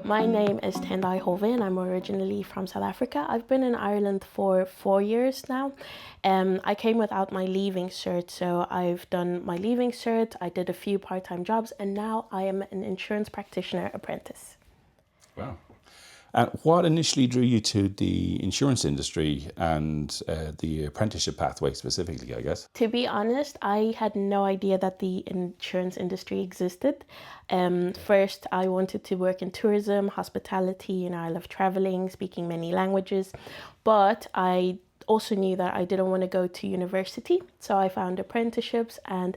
My name is Tendai Hove and I'm originally from South Africa. I've been in Ireland for 4 years now. I came without my leaving cert, so I've done my leaving cert, I did a few part-time jobs, and now I am an insurance practitioner apprentice. Wow. And what initially drew you to the insurance industry and the apprenticeship pathway specifically, I guess? To be honest, I had no idea that the insurance industry existed. First, I wanted to work in tourism, hospitality, I love traveling, speaking many languages, but I also knew that I didn't want to go to university, so I found apprenticeships, and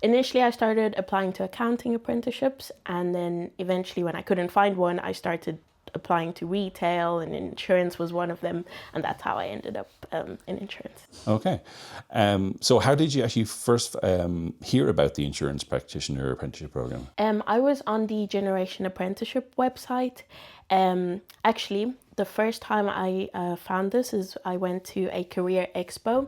initially I started applying to accounting apprenticeships, and then eventually when I couldn't find one, I started applying to retail, and insurance was one of them, and that's how I ended up in insurance. Okay. So how did you actually first hear about the Insurance Practitioner Apprenticeship Program? I was on the Generation Apprenticeship website. Actually, the first time I found this is I went to a career expo,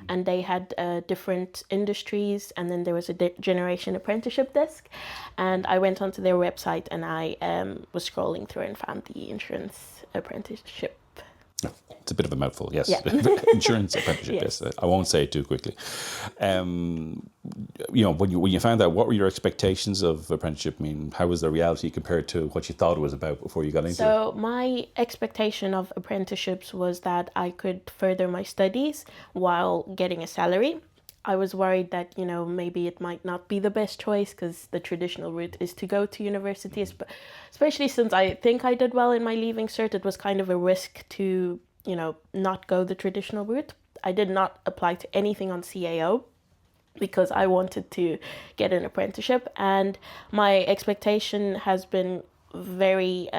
and they had different industries, and then there was a generation apprenticeship desk, and I went onto their website and I was scrolling through and found the insurance apprenticeship. It's a bit of a mouthful, yes. Yeah. Insurance apprenticeship, Yes. I won't say it too quickly. When you found out, what were your expectations of apprenticeship? I mean, how was the reality compared to what you thought it was about before you got into it? So my expectation of apprenticeships was that I could further my studies while getting a salary. I was worried that, maybe it might not be the best choice because the traditional route is to go to university, especially since I think I did well in my leaving cert. It was kind of a risk to, not go the traditional route. I did not apply to anything on CAO because I wanted to get an apprenticeship, and my expectation has been very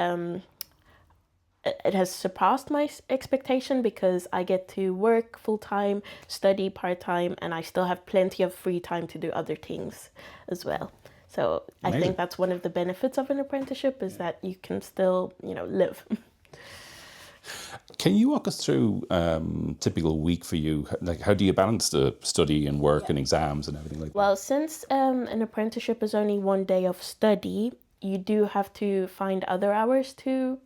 it has surpassed my expectation because I get to work full-time, study part-time, and I still have plenty of free time to do other things as well. So Amazing. I think that's one of the benefits of an apprenticeship, is that you can still, live. Can you walk us through typical week for you? Like, how do you balance the study and work and exams and everything like that? Well, since an apprenticeship is only 1 day of study, you do have to find other hours to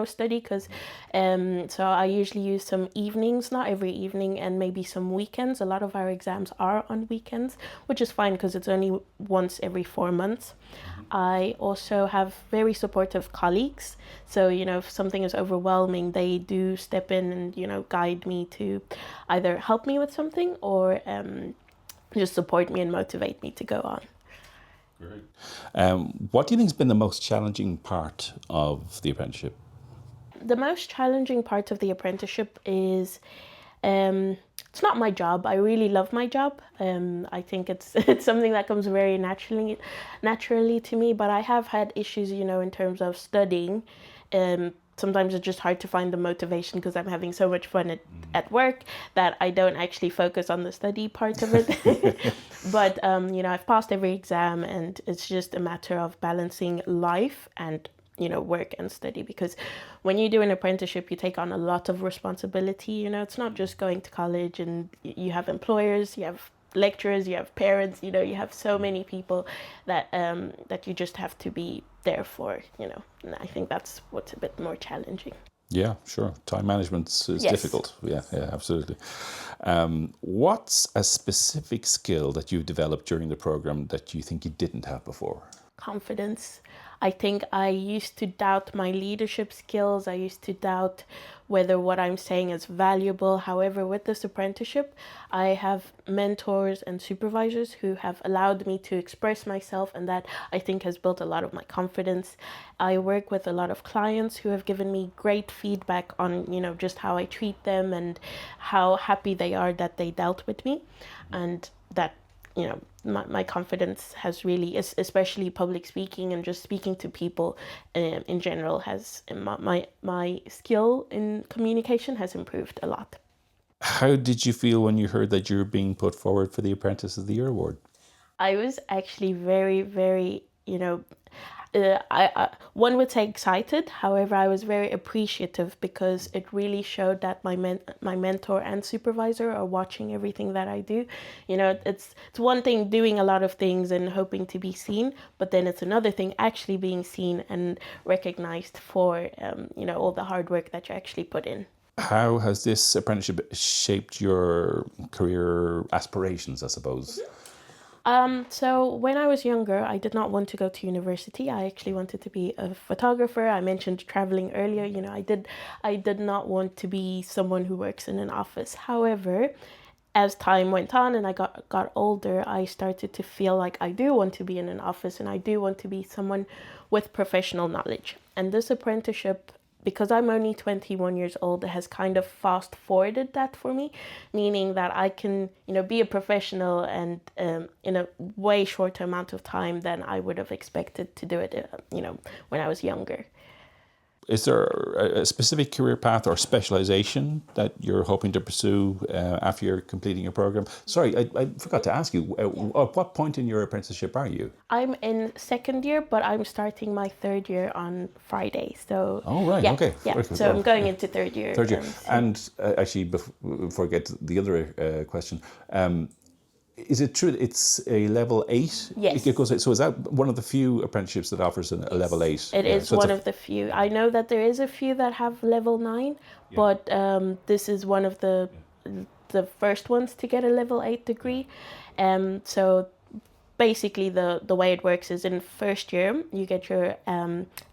study, because so I usually use some evenings, not every evening, and maybe some weekends. A lot of our exams are on weekends, which is fine because it's only once every 4 months. I also have very supportive colleagues, so if something is overwhelming, they do step in and guide me to either help me with something or just support me and motivate me to go on. Great. What do you think has been the most challenging part of the apprenticeship? The most challenging part of the apprenticeship is it's not my job. I really love my job. I think it's something that comes very naturally to me, but I have had issues, in terms of studying. Sometimes it's just hard to find the motivation because I'm having so much fun at work that I don't actually focus on the study part of it. But, I've passed every exam, and it's just a matter of balancing life and, work and study. Because when you do an apprenticeship, you take on a lot of responsibility. It's not just going to college, and you have employers, you have lecturers, you have parents, you have so many people that that you just have to be there for, and I think that's what's a bit more challenging. Yeah, sure. Time management is Yes. difficult. Yeah, absolutely. What's a specific skill that you've developed during the program that you think you didn't have before? Confidence. I think I used to doubt my leadership skills. I used to doubt whether what I'm saying is valuable. However, with this apprenticeship, I have mentors and supervisors who have allowed me to express myself, and that I think has built a lot of my confidence. I work with a lot of clients who have given me great feedback on, just how I treat them and how happy they are that they dealt with me, and that my confidence has really, especially public speaking and just speaking to people in general, has my skill in communication has improved a lot. How did you feel when you heard that you're being put forward for the Apprentice of the Year award? I was actually very, very, one would say excited. However, I was very appreciative because it really showed that my mentor and supervisor are watching everything that I do. You know, it's one thing doing a lot of things and hoping to be seen, but then it's another thing actually being seen and recognized for you know, all the hard work that you actually put in. How has this apprenticeship shaped your career aspirations, I suppose? So when I was younger, I did not want to go to university. I actually wanted to be a photographer. I mentioned traveling earlier. You know, I did not want to be someone who works in an office. However, as time went on and I got older, I started to feel like I do want to be in an office and I do want to be someone with professional knowledge. And this apprenticeship, because I'm only 21 years old, has kind of fast forwarded that for me, meaning that I can, you know, be a professional and in a way shorter amount of time than I would have expected to do it, you know, when I was younger. Is there a specific career path or specialization that you're hoping to pursue after you're completing your program? Sorry, I forgot to ask you, at what point in your apprenticeship are you? I'm in second year, but I'm starting my third year on Friday. So, oh, right, yeah, okay. Yeah, so I'm going into third year. Third year. And actually, before I get to the other question, is it true that it's a level 8? Yes. It goes, so is that one of the few apprenticeships that offers a level 8? It is so one of the few. I know that there is a few that have level 9, but this is one of the first ones to get a level 8 degree. So basically the way it works is in first year you get your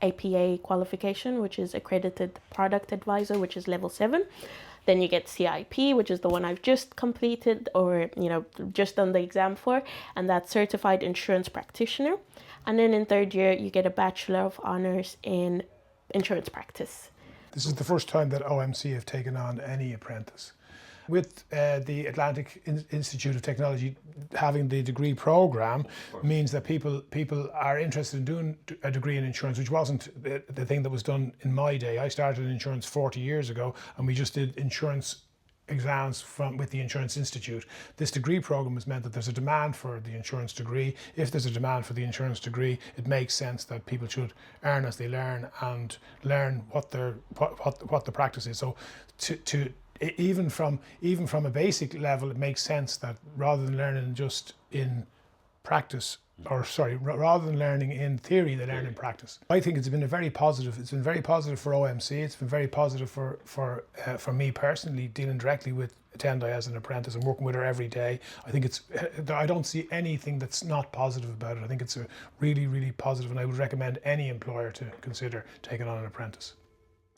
APA qualification, which is Accredited Product Advisor, which is level 7. Then you get CIP, which is the one I've just completed or, you know, just done the exam for, and that's Certified Insurance Practitioner. And then in third year, you get a Bachelor of Honours in Insurance Practice. This is the first time that OMC have taken on any apprentice. With the Atlantic Institute of Technology having the degree program means that people are interested in doing a degree in insurance, which wasn't the thing that was done in my day. I started in insurance 40 years ago and we just did insurance exams with the Insurance Institute. This degree program has meant that there's a demand for the insurance degree. If there's a demand for the insurance degree, it makes sense that people should earn as they learn and learn what the practice is. So even from a basic level, it makes sense that rather than learning just in practice, rather than learning in theory, they learn in practice. I think it's been very positive. It's been very positive for OMC. It's been very positive for me personally, dealing directly with Tendai as an apprentice and working with her every day. I don't see anything that's not positive about it. I think it's a really, really positive, and I would recommend any employer to consider taking on an apprentice.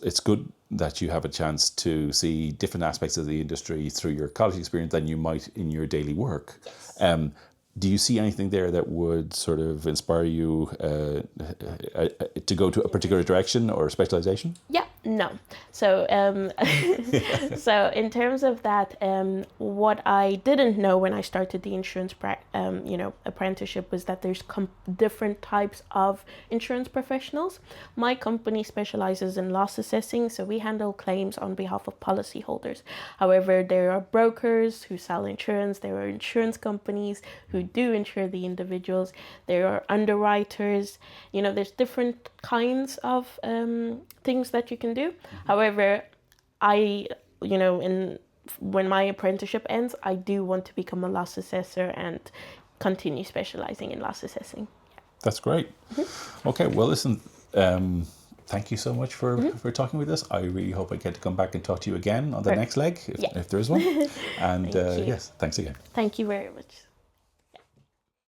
It's good that you have a chance to see different aspects of the industry through your college experience than you might in your daily work. Yes. Do you see anything there that would sort of inspire you to go to a particular direction or specialization? Yeah, no. So, so in terms of that, what I didn't know when I started the insurance apprenticeship was that there's different types of insurance professionals. My company specializes in loss assessing, so we handle claims on behalf of policyholders. However, there are brokers who sell insurance. There are insurance companies who do insure the individuals. There are underwriters. You know, there's different kinds of things that you can do. However, when my apprenticeship ends, I do want to become a loss assessor and continue specializing in loss assessing. Yeah. That's great. Mm-hmm. Okay, well, listen, thank you so much for talking with us. I really hope I get to come back and talk to you again on the next leg, if there is one. And yes, thanks again. Thank you very much.